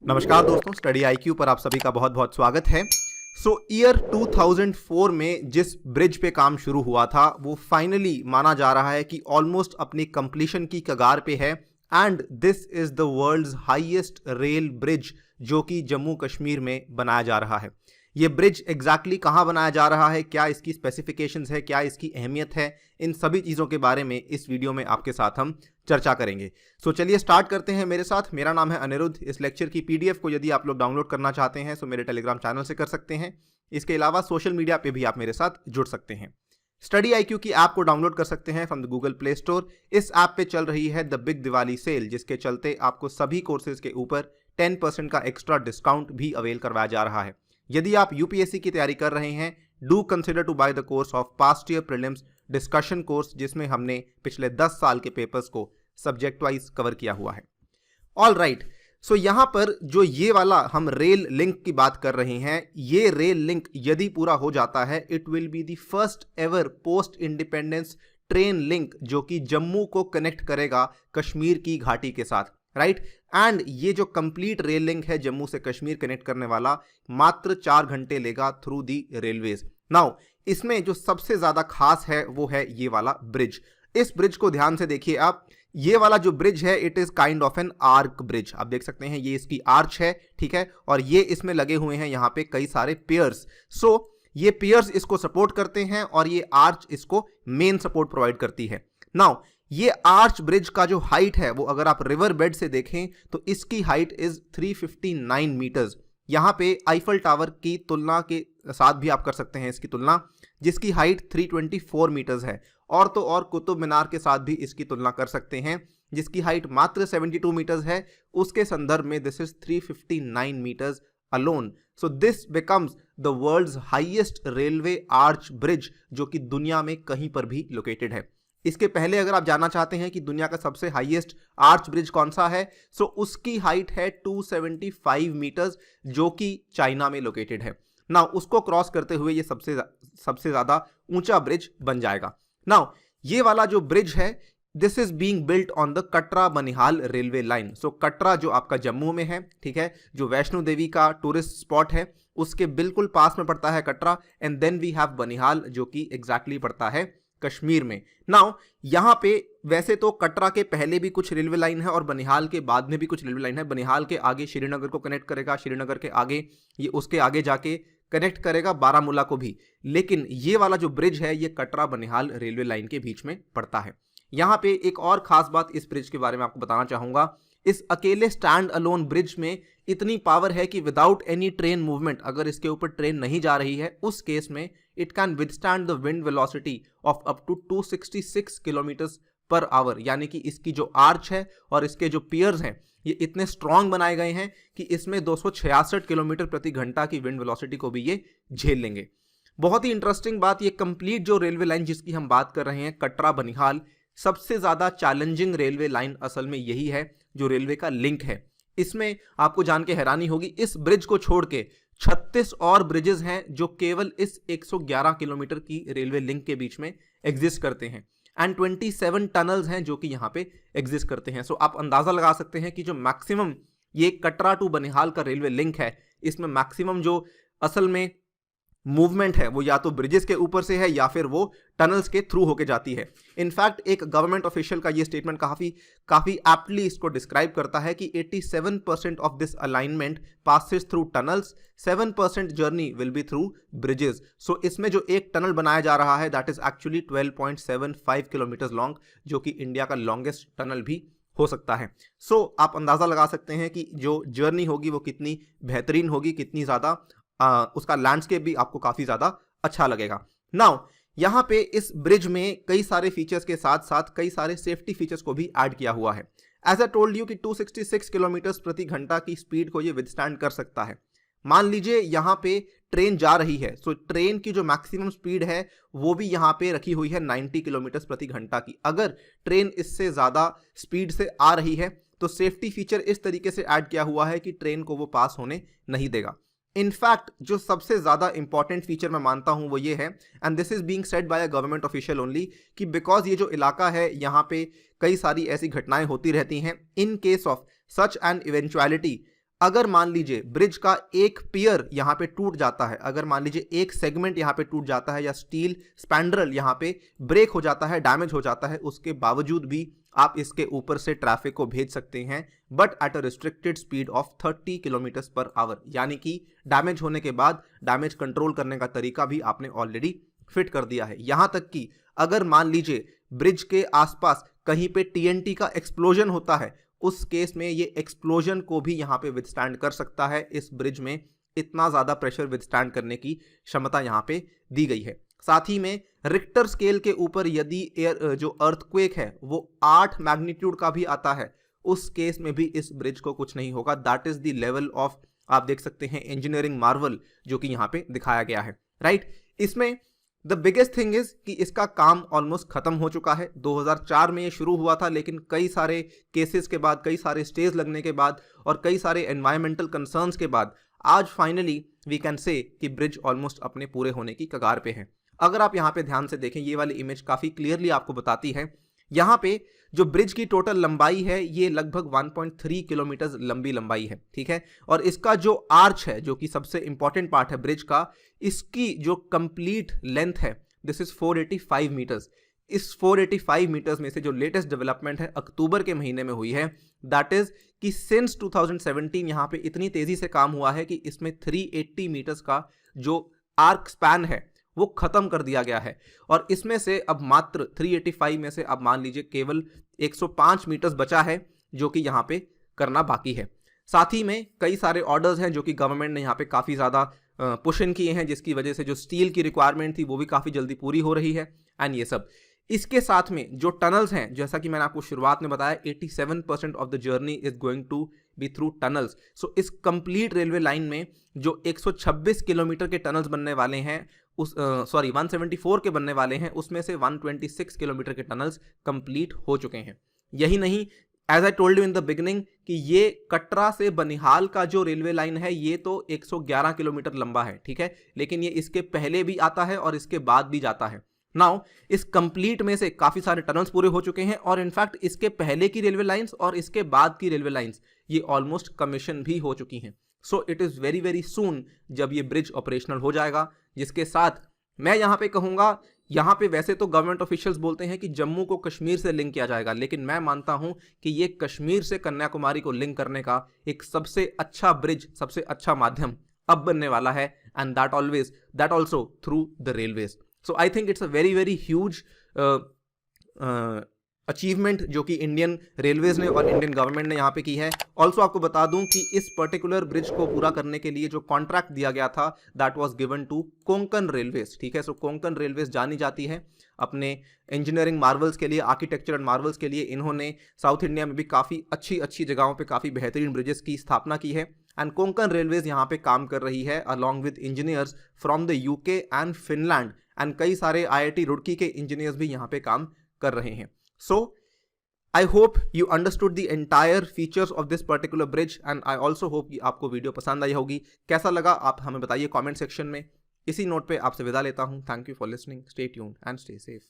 नमस्कार दोस्तों, study IQ पर आप सभी का बहुत बहुत स्वागत है। ईयर 2004 में जिस ब्रिज पे काम शुरू हुआ था वो फाइनली माना जा रहा है कि ऑलमोस्ट अपनी कंप्लीशन की कगार पे है and this is the world's highest rail bridge जो कि जम्मू कश्मीर में बनाया जा रहा है। ये ब्रिज एग्जैक्टली कहाँ बनाया जा रहा है, क्या इसकी स्पेसिफिकेशंस है, क्या इसकी अहमियत है, इन सभी चीज़ों के बारे में इस वीडियो में आपके साथ हम चर्चा करेंगे। चलिए स्टार्ट करते हैं मेरे साथ। मेरा नाम है अनिरुद्ध। इस लेक्चर की पीडीएफ को यदि आप लोग डाउनलोड करना चाहते हैं तो मेरे टेलीग्राम चैनल से कर सकते हैं। इसके अलावा सोशल मीडिया पे भी आप मेरे साथ जुड़ सकते हैं। स्टडी आईक्यू की ऐप को डाउनलोड कर सकते हैं from the Google play store. इस ऐप पे चल रही है द बिग दिवाली सेल, जिसके चलते आपको सभी कोर्सेज के ऊपर 10% का एक्स्ट्रा डिस्काउंट भी अवेल करवाया जा रहा है। यदि आप यूपीएससी की तैयारी कर रहे हैं, do consider to buy the course of past year prelims discussion course, जिसमें हमने पिछले 10 साल के पेपर्स को सब्जेक्ट वाइज कवर किया हुआ है। ऑल राइट, यहां पर जो ये वाला हम रेल लिंक की बात कर रहे हैं, ये रेल लिंक यदि पूरा हो जाता है, it will be the first ever post independence train link जो कि जम्मू को कनेक्ट करेगा कश्मीर की घाटी के साथ, राइट। एंड ये जो कंप्लीट रेल लिंक है जम्मू से कश्मीर कनेक्ट करने वाला, मात्र 4 घंटे लेगा थ्रू दी रेलवेज। नाउ इसमें जो सबसे ज्यादा खास है वो है ये वाला ब्रिज। इस ब्रिज को ध्यान से देखिए आप। ये वाला जो ब्रिज है it is kind of an arch bridge. आप देख सकते हैं ये इसकी आर्च है, ठीक है, और ये इसमें लगे हुए हैं यहाँ पे कई सारे पियर्स। ये पियर्स इसको सपोर्ट करते हैं और ये आर्च इसको मेन सपोर्ट प्रोवाइड करती है। नाउ ये आर्च ब्रिज का जो हाइट है वो अगर आप रिवर बेड से देखें तो इसकी हाइट इज 359 मीटर्स। यहाँ पे आईफल टावर की तुलना के साथ भी आप कर सकते हैं इसकी तुलना, जिसकी हाइट 324 मीटर्स है, और तो और कुतुब मीनार के साथ भी इसकी तुलना कर सकते हैं जिसकी हाइट मात्र 72 मीटर्स है। उसके संदर्भ में this is 359 metres alone. This becomes the world's highest railway arch bridge जो कि दुनिया में कहीं पर भी लोकेटेड है। इसके पहले अगर आप जानना चाहते हैं कि दुनिया का सबसे हाईएस्ट आर्च ब्रिज कौन सा है, उसकी हाइट है 275 मीटर्स जो कि चाइना में लोकेटेड है। नाउ उसको क्रॉस करते हुए ये सबसे ज्यादा ऊंचा ब्रिज बन जाएगा। नाउ ये वाला जो ब्रिज है this is being built on the Katra Banihal railway line. Katra जो आपका जम्मू में है, ठीक है, जो वैष्णो देवी का टूरिस्ट स्पॉट है उसके बिल्कुल पास में पड़ता है Katra, and then we have Banihal जो कि एग्जैक्टली पड़ता है कश्मीर में। नाउ यहाँ पे वैसे तो कटरा के पहले भी कुछ रेलवे लाइन है और बनिहाल के बाद में भी कुछ रेलवे लाइन है। बनिहाल के आगे श्रीनगर को कनेक्ट करेगा, श्रीनगर के आगे ये उसके आगे जाके कनेक्ट करेगा बारामूला को भी, लेकिन ये वाला जो ब्रिज है ये कटरा बनिहाल रेलवे लाइन के बीच में पड़ता है। यहाँ पे एक और खास बात इस ब्रिज के बारे में आपको बताना चाहूंगा। इस अकेले स्टैंड अलोन ब्रिज में इतनी पावर है कि विदाउट एनी ट्रेन मूवमेंट, अगर इसके ऊपर ट्रेन नहीं जा रही है उस केस में it can withstand the wind velocity of up to 266 kilometres per hour. यानी कि इसकी जो आर्च है और इसके जो पियर्स हैं ये इतने स्ट्रांग बनाए गए हैं कि इसमें 266 किलोमीटर प्रति घंटा की विंड वेलोसिटी को भी ये झेल लेंगे। बहुत ही इंटरेस्टिंग बात, ये कंप्लीट जो रेलवे लाइन जिसकी हम बात कर रहे हैं कटरा बनिहाल, सबसे ज्यादा चैलेंजिंग रेलवे लाइन असल में यही है जो रेलवे का लिंक है। इसमें आपको जान के हैरानी होगी, इस ब्रिज को छोड़ के 36 और ब्रिजेस हैं जो केवल इस 111 किलोमीटर की रेलवे लिंक के बीच में एग्जिस्ट करते हैं, एंड 27 टनल्स हैं जो कि यहाँ पे एग्जिस्ट करते हैं। आप अंदाजा लगा सकते हैं कि जो मैक्सिमम ये कटरा टू बनिहाल का रेलवे लिंक है, इसमें मैक्सिमम जो असल में मूवमेंट है वो या तो ब्रिजेस के ऊपर से है या फिर वो टनल्स के थ्रू होके जाती है। इनफैक्ट एक गवर्नमेंट ऑफिशियल का ये स्टेटमेंट काफी एप्टली इसको डिस्क्राइब करता है कि 87% of this alignment passes through tunnels, 7% journey will be through bridges. इसमें जो एक टनल बनाया जा रहा है that is actually 12.75 kilometre long, जो कि इंडिया का लॉन्गेस्ट टनल भी हो सकता है। आप अंदाजा लगा सकते हैं कि जो जर्नी होगी वो कितनी बेहतरीन होगी, कितनी ज्यादा उसका लैंडस्केप भी आपको काफी ज्यादा अच्छा लगेगा। नाउ यहाँ पे इस ब्रिज में कई सारे फीचर्स के साथ साथ कई सारे सेफ्टी फीचर्स को भी ऐड किया हुआ है। एज आई टोल्ड यू कि 266 किलोमीटर प्रति घंटा की स्पीड को ये विदस्टैंड कर सकता है। मान लीजिए यहाँ पे ट्रेन जा रही है, ट्रेन की जो मैक्सिमम स्पीड है वो भी यहाँ पे रखी हुई है 90 किलोमीटर प्रति घंटा की। अगर ट्रेन इससे ज्यादा स्पीड से आ रही है तो सेफ्टी फीचर इस तरीके से ऐड किया हुआ है कि ट्रेन को वो पास होने नहीं देगा। इनफैक्ट जो सबसे ज्यादा इंपॉर्टेंट फीचर मैं मानता हूं वो ये है, and this is being said bye a government official only, कि बिकॉज ये जो इलाका है यहाँ पे कई सारी ऐसी घटनाएं होती रहती हैं, in case of such an eventuality अगर मान लीजिए ब्रिज का एक पियर यहाँ पे टूट जाता है, अगर मान लीजिए एक सेगमेंट यहाँ पे टूट जाता है या स्टील स्पैंड्रल यहाँ पे ब्रेक हो जाता है, डैमेज हो जाता है, उसके बावजूद भी आप इसके ऊपर से ट्रैफिक को भेज सकते हैं, but at a restricted speed of 30 kilometre पर आवर। यानी कि डैमेज होने के बाद डैमेज कंट्रोल करने का तरीका भी आपने ऑलरेडी फिट कर दिया है। यहां तक कि अगर मान लीजिए ब्रिज के आसपास कहीं पे टीएनटी का एक्सप्लोजन होता है, उस केस में ये एक्सप्लोजन को भी यहाँ पे विथस्टैंड कर सकता है। इस ब्रिज में इतना ज़्यादा प्रेशर विथस्टैंड करने की क्षमता यहाँ पे दी गई है। साथ ही में रिक्टर स्केल के ऊपर यदि जो अर्थक्वेक है वो 8 मैग्नीट्यूड का भी आता है, उस केस में भी इस ब्रिज को कुछ नहीं होगा। That is the level of, आप देख सकते हैं, इंजीनियरिंग मार्वल जो कि यहाँ पे दिखाया गया है, राइट। इसमें द बिगेस्ट थिंग इज कि इसका काम ऑलमोस्ट खत्म हो चुका है। 2004 में ये शुरू हुआ था, लेकिन कई सारे केसेस के बाद, कई सारे स्टेज लगने के बाद और कई सारे एनवायरमेंटल कंसर्न्स के बाद आज फाइनली वी कैन से कि ब्रिज ऑलमोस्ट अपने पूरे होने की कगार पे है। अगर आप यहाँ पे ध्यान से देखें, ये वाली इमेज काफ़ी क्लियरली आपको बताती है। यहाँ पे जो ब्रिज की टोटल लंबाई है ये लगभग 1.3 किलोमीटर लंबी लंबाई है, ठीक है। और इसका जो आर्च है, जो कि सबसे इंपॉर्टेंट पार्ट है ब्रिज का, इसकी जो कंप्लीट लेंथ है दिस इज 485 मीटर्स। इस 485 मीटर्स में से जो लेटेस्ट डेवलपमेंट है अक्टूबर के महीने में हुई है, दैट इज कि सिंस 2017 यहाँ पे इतनी तेजी से काम हुआ है कि इसमें 380 मीटर्स का जो आर्क स्पैन है वो खत्म कर दिया गया है। और इसमें से अब मात्र 385 में से अब मान लीजिए केवल 105 मीटर्स बचा है जो कि यहाँ पे करना बाकी है। साथ ही में कई सारे ऑर्डर्स हैं जो कि गवर्नमेंट ने यहाँ पे काफ़ी ज़्यादा पुश इन किए हैं, जिसकी वजह से जो स्टील की रिक्वायरमेंट थी वो भी काफ़ी जल्दी पूरी हो रही है। एंड ये सब इसके साथ में जो टनल्स हैं, जैसा कि मैंने आपको शुरुआत में बताया, 87% of the journey is going to be through tunnels. So इस कंप्लीट रेलवे लाइन में जो 126 किलोमीटर के टनल्स बनने वाले हैं, 174 के बनने वाले हैं, उसमें से 126 किलोमीटर के टनल्स कंप्लीट हो चुके हैं। यही नहीं, as I told you in the beginning कि ये कटरा से बनिहाल का जो रेलवे लाइन है ये तो 111 किलोमीटर लंबा है, ठीक है, लेकिन ये इसके पहले भी आता है और इसके बाद भी जाता है। नाउ इस कंप्लीट में से काफी सारे टनल्स पूरे हो चुके हैं और इनफैक्ट इसके पहले की रेलवे लाइंस और इसके बाद की रेलवे लाइंस ये ऑलमोस्ट कमीशन भी हो चुकी हैं। So it is very very soon जब ये ब्रिज ऑपरेशनल हो जाएगा, जिसके साथ मैं यहाँ पे कहूँगा, यहाँ पे वैसे तो गवर्नमेंट ऑफिशियल्स बोलते हैं कि जम्मू को कश्मीर से लिंक किया जाएगा, लेकिन मैं मानता हूँ कि ये कश्मीर से कन्याकुमारी को लिंक करने का एक सबसे अच्छा ब्रिज, सबसे अच्छा माध्यम अब बनने वाला है, and that also through the railways. So I think it's a very very huge achievement जो कि इंडियन रेलवेज ने और इंडियन गवर्नमेंट ने यहाँ पे की है। ऑल्सो आपको बता दूं कि इस पर्टिकुलर ब्रिज को पूरा करने के लिए जो कॉन्ट्रैक्ट दिया गया था that was given to Konkan railways, ठीक है। सो कोंकण रेलवेज जानी जाती है अपने इंजीनियरिंग मार्वल्स के लिए, आर्किटेक्चरल मार्वल्स के लिए। इन्होंने साउथ इंडिया में भी काफ़ी अच्छी अच्छी जगहों पर काफ़ी बेहतरीन ब्रिजेस की स्थापना की है, एंड कोंकण रेलवेज यहाँ पे काम कर रही है along with engineers from the UK and Finland, and कई सारे IIT रुड़की के इंजीनियर्स भी यहाँ पे काम कर रहे हैं। So, I hope you understood the entire features of this particular bridge, and I also hope कि आपको वीडियो पसंद आई होगी। कैसा लगा आप हमें बताइए कमेंट सेक्शन में। इसी नोट पे आपसे विदा लेता हूँ। Thank you for listening, stay tuned and stay safe.